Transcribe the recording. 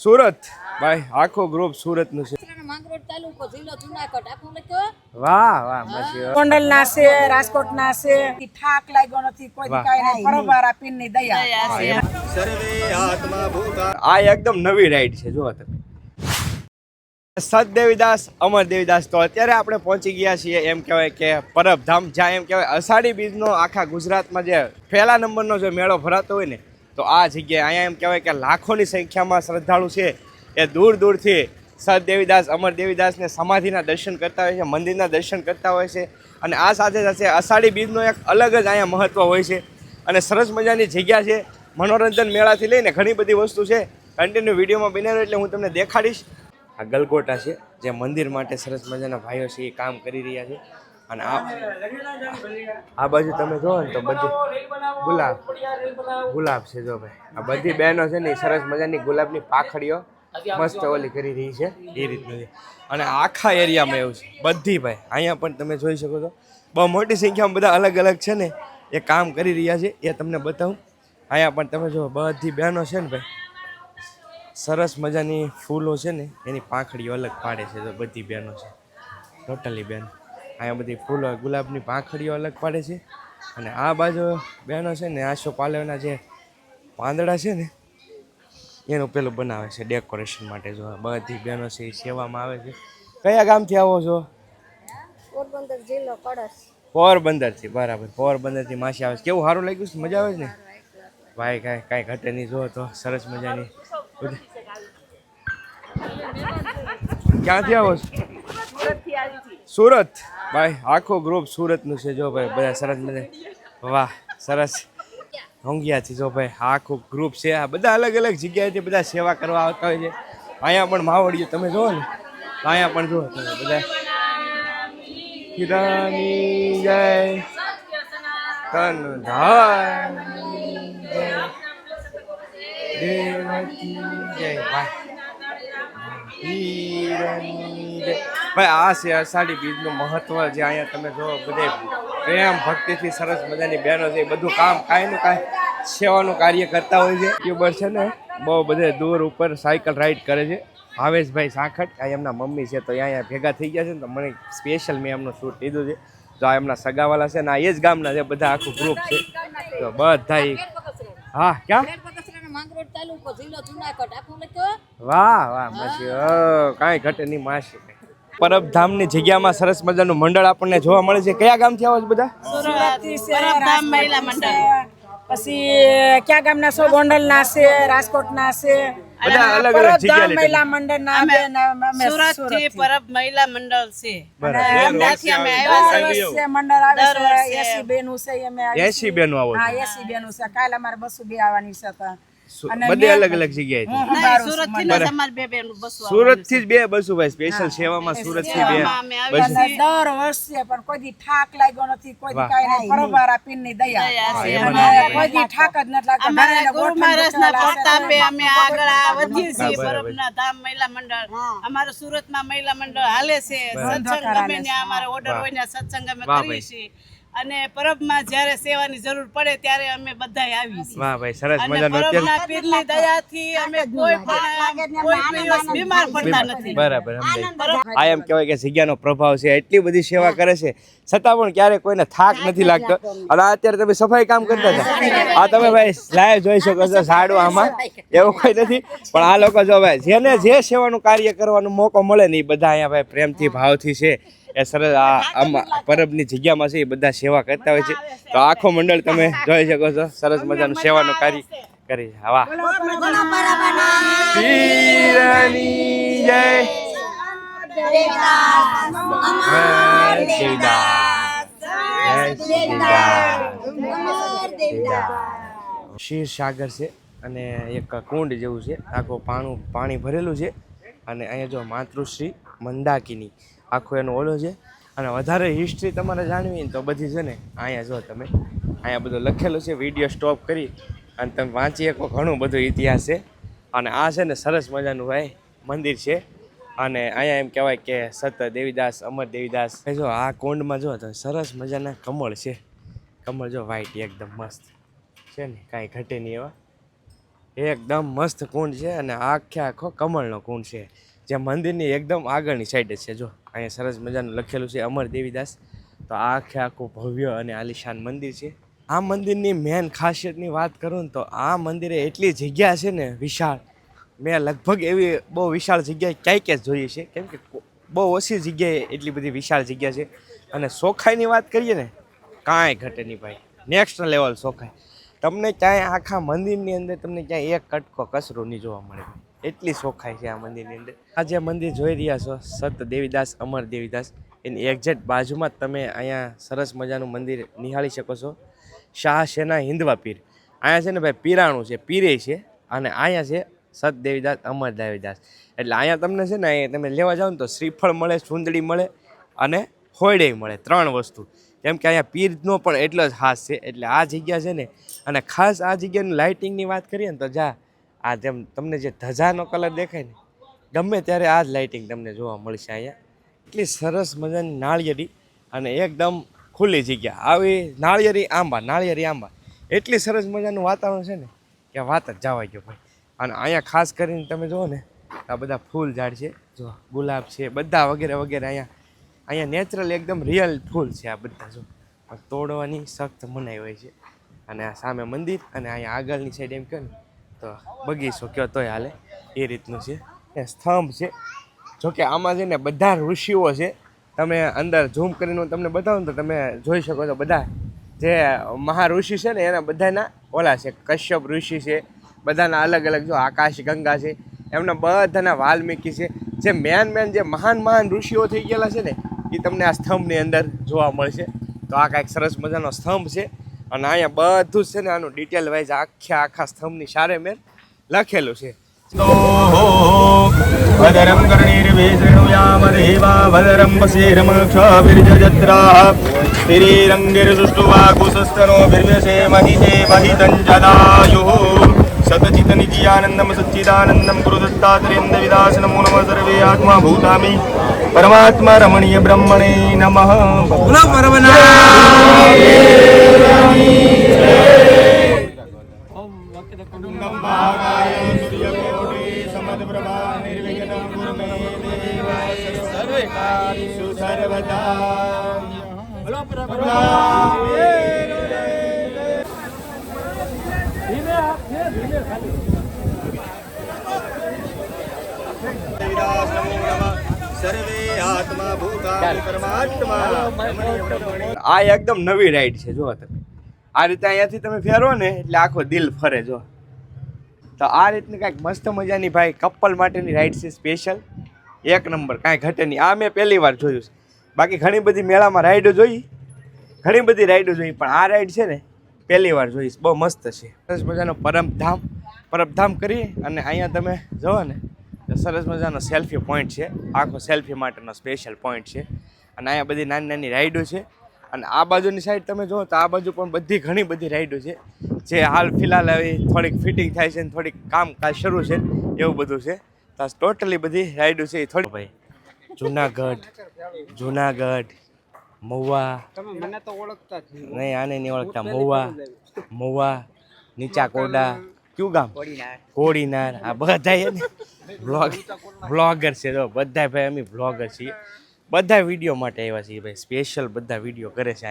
સુરત ભાઈ આખો ગ્રુપ સુરત નું છે. વાહ વાહ ગોંડલ ના છે, રાજકોટ ના છે. ઠાક લાગ્યો નથી કોઈ કાઈ નહીં. પરવારા પીર ની દયા. આ એકદમ નવી રાઈડ છે જો તમે. સત દેવીદાસ અમર દેવીદાસ. તો અત્યારે આપણે પહોંચી ગયા છીએ એમ કહેવાય કે પરબધામ, જ્યાં એમ કહેવાય અષાઢી બીજનો આખા ગુજરાતમાં જે પહેલા નંબરનો જે મેળો ભરાતો હોય ને, તો આ જગ્યાએ અહીંયા એમ કહેવાય કે લાખોની સંખ્યામાં શ્રદ્ધાળુ છે એ દૂર દૂરથી સત દેવીદાસ અમર દેવીદાસને સમાધિના દર્શન કરતા હોય છે, મંદિરના દર્શન કરતા હોય છે. અને આ સાથે સાથે અષાઢી બીજનો એક અલગ જ અહીંયા મહત્ત્વ હોય છે અને સરસ મજાની જગ્યા છે. મનોરંજન મેળાથી લઈને ઘણી બધી વસ્તુ છે. કન્ટિન્યુ વિડીયોમાં બને રહો એટલે હું તમને દેખાડીશ. આ ગલગોટા છે જે મંદિર માટે સરસ મજાના ભાઈઓ છે એ કામ કરી રહ્યા છે. અને આ બાજુ તમે જોવો ને તો બધી ગુલાબ છે જો ભાઈ. આ બધી બહેનો છે ને એ સરસ મજાની ગુલાબની પાખડીઓ મસ્ત ઓલી કરી રહી છે એ રીતનું છે. અને આખા એરિયામાં એવું છે બધી ભાઈ. અહીંયા પણ તમે જોઈ શકો છો બહુ મોટી સંખ્યામાં બધા અલગ અલગ છે ને એ કામ કરી રહ્યા છે. એ તમને બતાવું. અહીંયા પણ તમે જો બધી બહેનો છે ને ભાઈ સરસ મજાની ફૂલો છે ને એની પાંખડીઓ અલગ પાડે છે. તો બધી બહેનો છે ટોટલી બહેનો અહીંયા બધી ફૂલો ગુલાબની પાંખડીઓ અલગ પાડે છે. અને આ બાજુ બહેનો છે ને આસોપાલવના જે પાંદડા છે ને એનું પેલું બનાવે છે ડેકોરેશન માટે. જો બધી બહેનો છે એ સેવામાં આવે છે. કયા ગામથી આવો છો? પોરબંદર જિલ્લો કળશ. પોરબંદરથી. બરાબર, પોરબંદરથી માસી આવે છે. કેવું સારું લાગ્યું છે? મજા આવે છે ને ભાઈ? કાંઈ ઘટે નહીં. જો તો સરસ મજાની. ક્યાંથી આવો છો? સુરત ભાઈ આખો ગ્રુપ સુરતનું છે જો ભાઈ. બધા સરસ મજા. વાહ સરસ. હોંગિયાથી જો ભાઈ આખું ગ્રુપ છે. આ બધા અલગ અલગ જગ્યાએથી બધા સેવા કરવા આવતા હોય છે. અહીંયા પણ માવડીઓ તમે જુઓ ને, અહીંયા પણ જુઓ તમે બધા હીરાની જય તન દેવકી જય ભાઈ. આ છે અષાઢી બીજનું મહત્વ જે અહીંયા તમે જો બધે પ્રેમ ભક્તિથી સરસ મજાની બહેનો છે બધું કામ કાંઈનું કાંઈ સેવાનું કાર્ય કરતા હોય છે. યુટ્યુબર છે ને બહુ બધે દૂર ઉપર સાયકલ રાઈડ કરે છે. ભાવેશભાઈ સાખટ આ એમના મમ્મી છે. તો અહીંયા ભેગા થઈ ગયા છે ને તો મને સ્પેશિયલ મેં એમનું શૂટ લીધું છે. તો આ એમના સગાવાલા છે ને આ એ જ ગામના છે બધા. આખું ગ્રુપ છે તો બધા. હા ક્યાં? વાહ વાહ માસી કાંઈ ઘટે નહીં માસી. પરબધામની જગ્યામાં સરસ મજાનું મંડળ આપણને જોવા મળે છે. કયા ગામથી આવો છો બધા? પછી ક્યાં ગામના છો? ગોંડલ ના છે, રાજકોટ ના છે. બધા અલગ અલગ જગ્યા મહિલા મંડળ ના સુરત થી પરબ મહિલા મંડળ છે. ત્યાંથી અમે આવ્યા છે. મંડળ આવે છે 80 બેનું છે. અમે 80 બેનો આવો? હા 80 બેનું છે. કાલે અમારે 202 આવવાની છે. બધી અલગ અલગ જગ્યાએ. સુરત થી જ બે બસો ભાઈ સ્પેશિયલ સેવામાં. સુરત થી બે બસ. દર વર્ષે પણ કોઈ દી ઠાક લાગ્યો નથી. કોઈ દી કાઈ નહીં. પરવારા પીર ની દયા. કોઈ દી ઠાક જ નથી લાગતો. અમારા ગુરુ મહારાજના પ્રતાપે અમે આગળ વધીએ છીએ. પરબના ધામ મહિલા મંડળ અમારું સુરતમાં મહિલા મંડળ હાલે છે. સત્સંગ ગમે ને અમારે ઓર્ડર હોય ને સત્સંગ અમે કરીએ છીએ. અને પરબમાં જ્યારે સેવાની જરૂર પડે ત્યારે અમે બધાય આવીએ છીએ. વાહ ભાઈ સરસ મજાનું. પરબના પીરની દયાથી અમે કોઈ દિવસ બીમાર પડતા નથી. બરાબર. આ એમ કહેવાય કે જગ્યાનો પ્રભાવ છે. એટલી બધી સેવા કરે છે છતાં પણ ક્યારે કોઈને થાક નથી લાગતો. અને અત્યારે તમે સફાઈ કામ કરતા હતા. આ તમે ભાઈ લાઈવ જોઈ શકો છો. ઝાડુ આમાં એવું કોઈ નથી પણ આ લોકો જો ભાઈ જેને જે સેવાનું કાર્ય કરવાનો મોકો મળે ને એ બધા અહીંયા ભાઈ પ્રેમથી ભાવથી છે એ સરસ આ પરબની જગ્યામાં છે એ બધા સેવા કરતા હોય છે. તો આખો મંડળ તમે જોઈ શકો છો સરસ મજાનું સેવાનું કાર્ય કરી છે. વાહ પીરની જય ક્ષીર સાગર છે અને એક કુંડ જેવું છે. આખું પાણી ભરેલું છે. અને અહીંયા જો માતૃશ્રી મંદાકિની આખો એનો ઓલો છે. અને વધારે હિસ્ટ્રી તમારે જાણવી ને તો બધી છે ને અહીંયા જો તમે અહીંયા બધું લખેલું છે. વિડીયો સ્ટોપ કરી અને તમે વાંચી શકો. ઘણું બધું ઇતિહાસ છે. અને આ છે ને સરસ મજાનું ભાઈ મંદિર છે. અને અહીંયા એમ કહેવાય કે સત દેવીદાસ અમર દેવીદાસ. જો આ કુંડમાં જો તો સરસ મજાના કમળ છે. કમળ જો વ્હાઈટ એકદમ મસ્ત છે ને કાંઈ ઘટે નહીં એવા. એકદમ મસ્ત કુંડ છે અને આખે આખો કમળનો કુંડ છે જે મંદિરની એકદમ આગળની સાઈડે છે. જો અહીંયા સરસ મજાનું લખેલું છે અમર દેવીદાસ. તો આ આખે આખું ભવ્ય અને આલિશાન મંદિર છે. આ મંદિરની મેન ખાસિયતની વાત કરું ને તો આ મંદિરે એટલી જગ્યા છે ને વિશાળ. મેં લગભગ એવી બહુ વિશાળ જગ્યાએ ક્યાંય જ જોઈએ છે, કેમ કે બહુ ઓછી જગ્યાએ એટલી બધી વિશાળ જગ્યા છે. અને ચોખાઈની વાત કરીએ ને કાંઈ ઘટે નહીં ભાઈ, નેક્સ્ટ લેવલ ચોખાઈ. તમને ક્યાંય આખા મંદિરની અંદર તમને ક્યાંય એક કટકો કચરો નહીં જોવા મળે, એટલી ચોખાઈ છે આ મંદિરની અંદર. આ જે મંદિર જોઈ રહ્યા છો સત દેવીદાસ અમર દેવીદાસ, એની એક્ઝેક્ટ બાજુમાં જ તમે અહીંયા સરસ મજાનું મંદિર નિહાળી શકો છો. શાહ શેના હિન્દવા પીર. અહીંયા છે ને ભાઈ પીરાણું છે, પીરે છે, અને અહીંયા છે સત દેવીદાસ અમર દેવીદાસ. એટલે અહીંયા તમને છે ને અહીંયા તમે લેવા જાઓ ને તો શ્રીફળ મળે, સુંદડી મળે અને હોયડે મળે, 3 વસ્તુ. કેમ કે અહીંયા પીરનો પણ એટલો જ ખાસ છે. એટલે આ જગ્યા છે ને, અને ખાસ આ જગ્યાની લાઇટિંગની વાત કરીએ ને તો આ જેમ તમને જે ધજાનો કલર દેખાય ને ગમે ત્યારે આ જ લાઇટિંગ તમને જોવા મળશે અહીંયા. એટલી સરસ મજાની નાળિયેરી અને એકદમ ખુલ્લી જગ્યા. આવી નાળિયેરી આંબા એટલી સરસ મજાનું વાતાવરણ છે ને કે વાત જ જવા ગયો ભાઈ. અને અહીંયા ખાસ કરીને તમે જુઓ ને આ બધા ફૂલ ઝાડ છે, જો ગુલાબ છે, બધા વગેરે વગેરે. અહીંયા નેચરલ એકદમ રિયલ ફૂલ છે આ બધા. જો તોડવાની સખ્ત મનાઈ હોય છે. અને આ સામે મંદિર અને અહીંયા આગળની સાઈડ એમ કહો ને તો બગીચો કયો તોય હાલે એ રીતનું છે. એ સ્તંભ છે. જોકે આમાં છે ને બધા ઋષિઓ છે. તમે અંદર ઝૂમ કરીને હું તમને બતાવું ને તો તમે જોઈ શકો છો બધા જે મહાઋષિ છે ને એના બધાના ઓલા છે, કશ્યપ ઋષિ છે, બધાના અલગ અલગ. જો આકાશ ગંગા છે, એમના બધાના વાલ્મીકી છે. જે મેન જે મહાન ઋષિઓ થઈ ગયેલા છે ને એ તમને આ સ્તંભની અંદર જોવા મળશે. તો આ કાંઈક સરસ મજાનો સ્તંભ છે. અને અહીંયા બધું જ છે ને આનું ડિટેલ વાઇઝ આખા સ્તંભની સારે મેં લખેલું છે. ભદરમ કર્ણિર્વેષણુયામદેવા ભદરમ પશેરમક્ષાભિર્જત્રાઃ તિરીરંગિરસુષ્ટુવાકુસસ્તનો ભિર્વ્યસે મહિતે મહિતં જદાયુઃ સતચિત નિત્યાનંદમ સચ્ચિદાનંદમ ગુરુદત્તાત્રેન્દ્ર વિદાસ નમો નમઃ સર્વે આત્મા ભૂતામિ પરમાત્મા રમણીય બ્રહ્મણે નમઃ. આ એકદમ નવી રાઈડ છે. જો તમે આ રીતે અહીંયાથી તમે ફેરો ને એટલે આખો દિલ ફરે. જો તો આ રીતની કાંઈક મસ્ત મજાની ભાઈ કપલ માટેની રાઈડ છે, સ્પેશિયલ એક નંબર, કાંઈ ઘટે નહીં. આ મેં પહેલી વાર જોયું છે. બાકી ઘણી બધી મેળામાં રાઈડો જોઈ, ઘણી બધી રાઈડો જોઈ, પણ આ રાઈડ છે ને પહેલી વાર જોઈશ. બહુ મસ્ત છે. સરસ મજાનો પરબધામ કરી અને અહીંયા તમે જુઓ ને સરસ મજાનો સેલ્ફી પોઈન્ટ છે. આખો સેલ્ફી માટેનો સ્પેશિયલ પોઈન્ટ છે. અને અહીંયા બધી નાની રાઈડો છે. અને આ બાજુની સાઈડ તમે જુઓ તો આ બાજુ પણ ઘણી બધી રાઈડો છે જે હાલ ફિલહાલ હવે થોડીક ફિટિંગ થાય છે ને થોડીક કામકાજ શરૂ છે એવું બધું છે. તો ટોટલી બધી રાઈડો છે એ થોડી ભાઈ જુનાગઢ મહુવા, મને તો ઓળખતા જ નહીં, આને નહીં ઓળખતા. મહુવા નીચા કોડા, કયું ગામ? કોડીનાર. આ બધા બ્લોગર છે. જો બધા ભાઈ અમે બ્લોગર છીએ. બધા વિડીયો માટે આવ્યા છીએ ભાઈ, સ્પેશિયલ બધા વિડીયો કરે છે.